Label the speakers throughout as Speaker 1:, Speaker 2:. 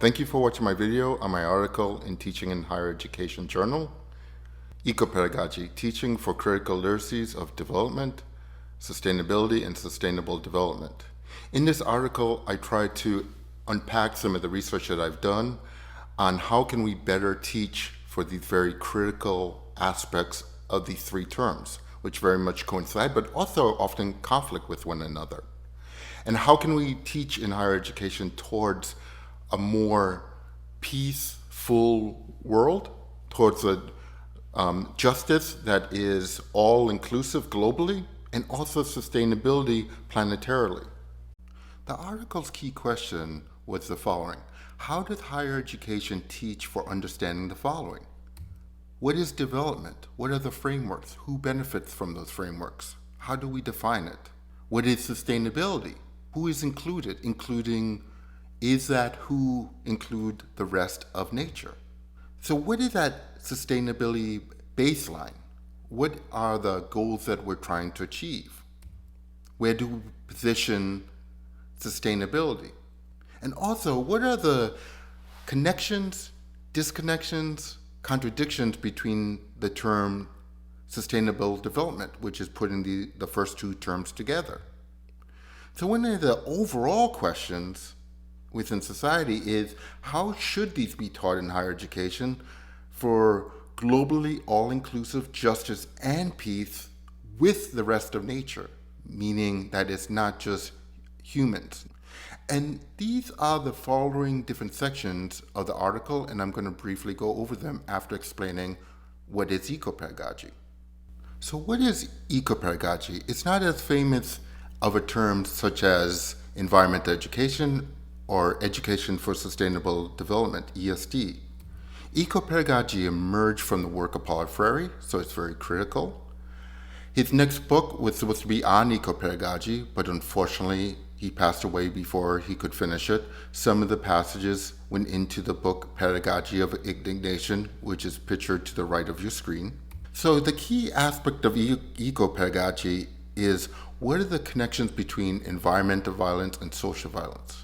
Speaker 1: Thank you for watching my video on my article in Teaching in Higher Education Journal, Ecopedagogy, Teaching for Critical Literacies of Development, Sustainability and Sustainable Development. In this article, I try to unpack some of the research that I've done on how can we better teach for these very critical aspects of these three terms, which very much coincide, but also often conflict with one another. And how can we teach in higher education towards a more peaceful world, towards a justice that is all-inclusive globally, and also sustainability planetarily. The article's key question was the following: how does higher education teach for understanding the following? What is development? What are the frameworks? Who benefits from those frameworks? How do we define it? What is sustainability? Who is included? Is that who include the rest of nature? So what is that sustainability baseline? What are the goals that we're trying to achieve? Where do we position sustainability? And also, what are the connections, disconnections, contradictions between the term sustainable development, which is putting the first two terms together? So one of the overall questions within society is, how should these be taught in higher education for globally all-inclusive justice and peace with the rest of nature, meaning that it's not just humans? And these are the following different sections of the article, and I'm going to briefly go over them after explaining what is ecopedagogy. So what is ecopedagogy? It's not as famous of a term such as environmental education or education for sustainable development, ESD. Ecopedagogy emerged from the work of Paulo Freire, so it's very critical. His next book was supposed to be on ecopedagogy, but unfortunately he passed away before he could finish it. Some of the passages went into the book Pedagogy of Indignation, which is pictured to the right of your screen. So the key aspect of ecopedagogy is, what are the connections between environmental violence and social violence?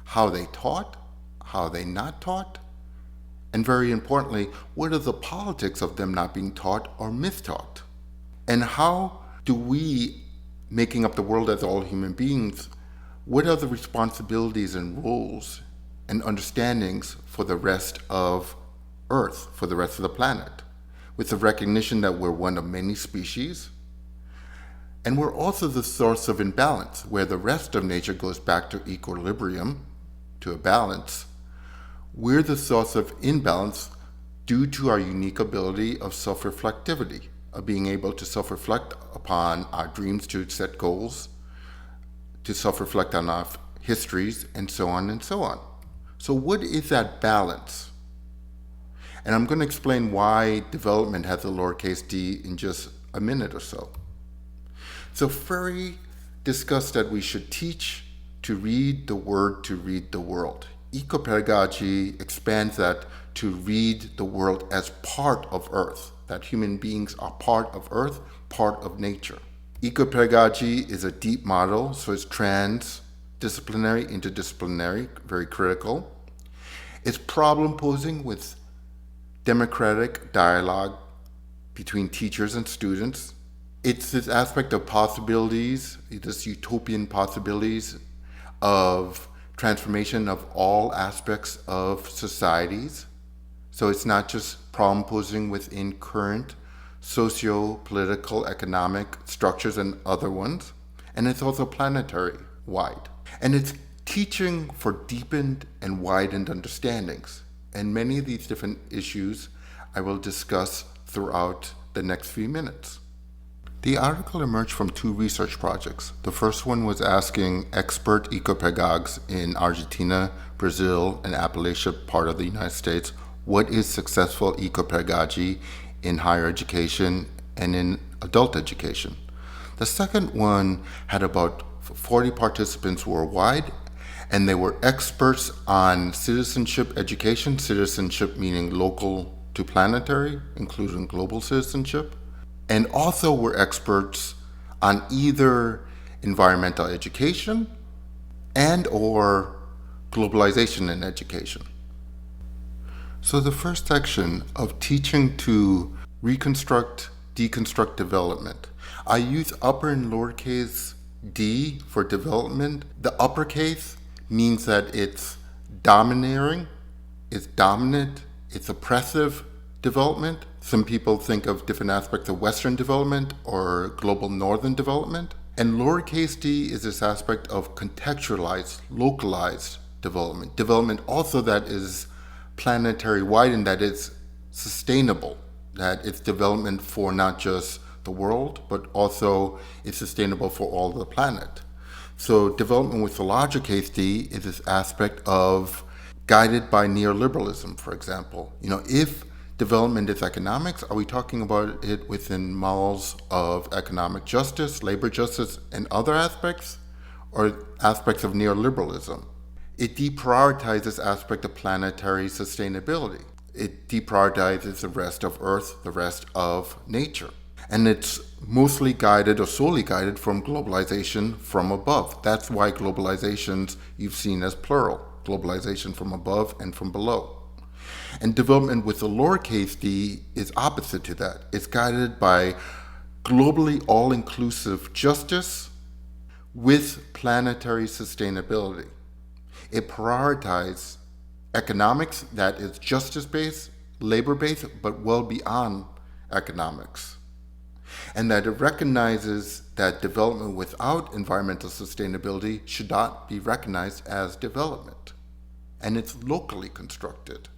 Speaker 1: How they taught, how they not taught, and very importantly, what are the politics of them not being taught or mistaught? And how do we, making up the world as all human beings, what are the responsibilities and roles and understandings for the rest of Earth, for the rest of the planet, with the recognition that we're one of many species, and we're also the source of imbalance, where the rest of nature goes back to equilibrium, to a balance. We're the source of imbalance due to our unique ability of self-reflectivity, of being able to self-reflect upon our dreams to set goals, to self-reflect on our histories, and so on and so on. So what is that balance? And I'm going to explain why development has a lowercase d in just a minute or so. So Freire discussed that we should teach to read the word to read the world. Ecopedagogy expands that to read the world as part of Earth, that human beings are part of Earth, part of nature. Ecopedagogy is a deep model, so it's transdisciplinary, interdisciplinary, very critical. It's problem posing with democratic dialogue between teachers and students. It's this aspect of possibilities, this utopian possibilities of transformation of all aspects of societies. So it's not just problem posing within current socio-political, economic structures and other ones. And it's also planetary wide. And it's teaching for deepened and widened understandings. And many of these different issues I will discuss throughout the next few minutes. The article emerged from two research projects. The first one was asking expert ecopedagogues in Argentina, Brazil, and Appalachia, part of the United States, what is successful ecopedagogy in higher education and in adult education. The second one had about 40 participants worldwide, and they were experts on citizenship education, citizenship meaning local to planetary, including global citizenship, and also were experts on either environmental education and or globalization in education. So the first section of teaching to reconstruct, deconstruct development. I use upper and lowercase d for development. The uppercase means that it's domineering, it's dominant, it's oppressive development. Some people think of different aspects of Western development or global Northern development. And lowercase d is this aspect of contextualized, localized development. Development also that is planetary wide and that it's sustainable, that it's development for not just the world, but also it's sustainable for all the planet. So development with the larger case D is this aspect of guided by neoliberalism, for example. If development is economics, are we talking about it within models of economic justice, labor justice, and other aspects, or aspects of neoliberalism? It deprioritizes aspect of planetary sustainability. It deprioritizes the rest of Earth, the rest of nature. And it's mostly guided or solely guided from globalization from above. That's why globalizations you've seen as plural, globalization from above and from below. And development with the lowercase d is opposite to that. It's guided by globally all-inclusive justice with planetary sustainability. It prioritizes economics that is justice-based, labor-based, but well beyond economics. And that it recognizes that development without environmental sustainability should not be recognized as development. And it's locally constructed.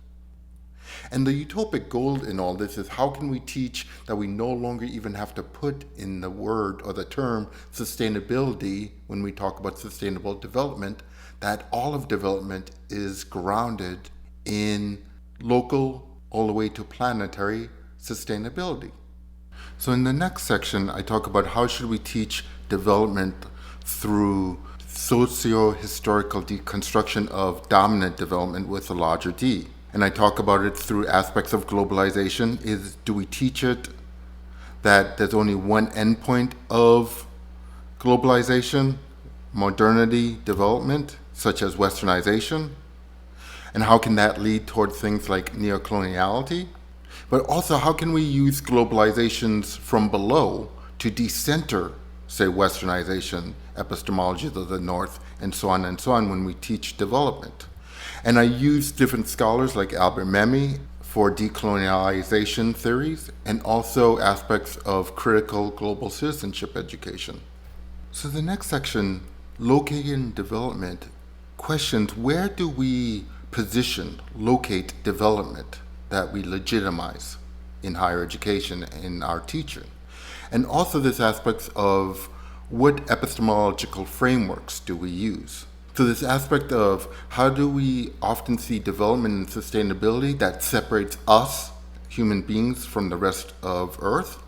Speaker 1: And the utopic goal in all this is how can we teach that we no longer even have to put in the word or the term sustainability when we talk about sustainable development, that all of development is grounded in local all the way to planetary sustainability. So in the next section, I talk about how should we teach development through socio-historical deconstruction of dominant development with a larger D. And I talk about it through aspects of globalization. Do we teach it that there's only one endpoint of globalization, modernity, development, such as westernization? And how can that lead toward things like neocoloniality? But also, how can we use globalizations from below to decenter, say, westernization, epistemologies of the North, and so on when we teach development? And I use different scholars like Albert Memmi for decolonialization theories and also aspects of critical global citizenship education. So the next section, locating development, questions where do we locate development that we legitimize in higher education in our teaching. And also this aspect of what epistemological frameworks do we use. So this aspect of how do we often see development and sustainability that separates us, human beings, from the rest of Earth,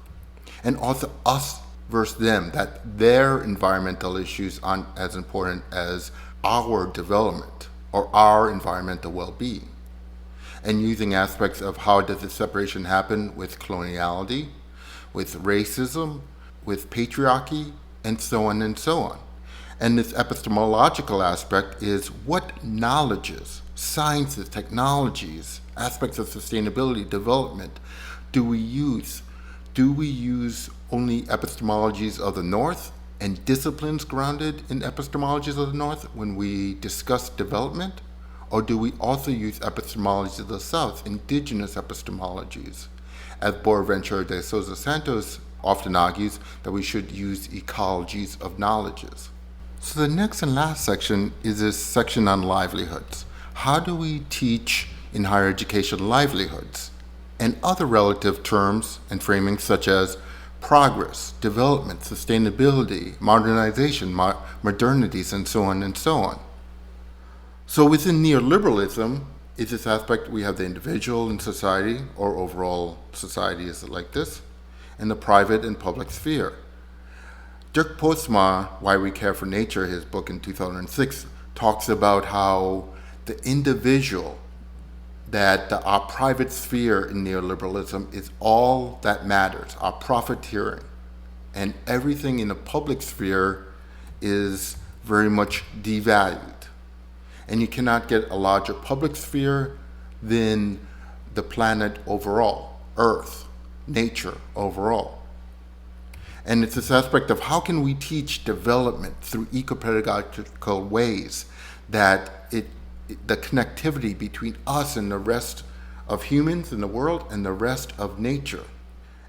Speaker 1: and also us versus them, that their environmental issues aren't as important as our development or our environmental well-being. And using aspects of how does this separation happen with coloniality, with racism, with patriarchy, and so on and so on. And this epistemological aspect is what knowledges, sciences, technologies, aspects of sustainability development do we use? Do we use only epistemologies of the North and disciplines grounded in epistemologies of the North when we discuss development? Or do we also use epistemologies of the South, indigenous epistemologies? As Boaventura de Souza Santos often argues that we should use ecologies of knowledges. So the next and last section is this section on livelihoods. How do we teach in higher education livelihoods? And other relative terms and framings such as progress, development, sustainability, modernization, modernities, and so on and so on. So within neoliberalism is this aspect we have the individual in society, or overall society is like this, and the private and public sphere. Dirk Postma, Why We Care for Nature, his book in 2006, talks about how the individual, that our private sphere in neoliberalism is all that matters, our profiteering, and everything in the public sphere is very much devalued. and you cannot get a larger public sphere than the planet overall, Earth, nature overall. And it's this aspect of how can we teach development through eco-pedagogical ways that the connectivity between us and the rest of humans in the world and the rest of nature.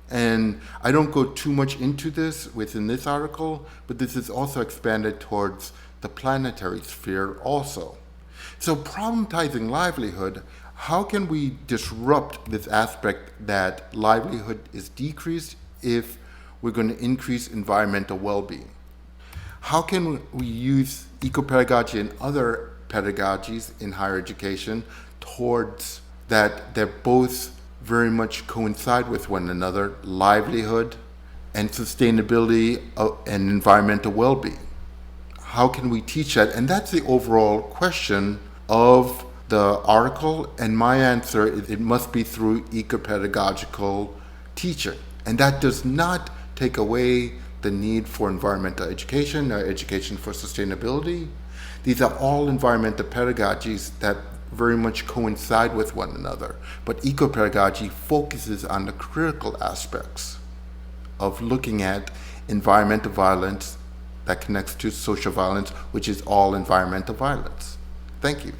Speaker 1: And I don't go too much into this within this article, but this is also expanded towards the planetary sphere also. So problematizing livelihood, how can we disrupt this aspect that livelihood is decreased if we're going to increase environmental well-being? How can we use eco-pedagogy and other pedagogies in higher education towards that they're both very much coincide with one another, livelihood and sustainability and environmental well-being? How can we teach that? And that's the overall question of the article, and my answer is it must be through eco-pedagogical teaching. And that does not take away the need for environmental education or education for sustainability. These are all environmental pedagogies that very much coincide with one another. But eco-pedagogy focuses on the critical aspects of looking at environmental violence that connects to social violence, which is all environmental violence. Thank you.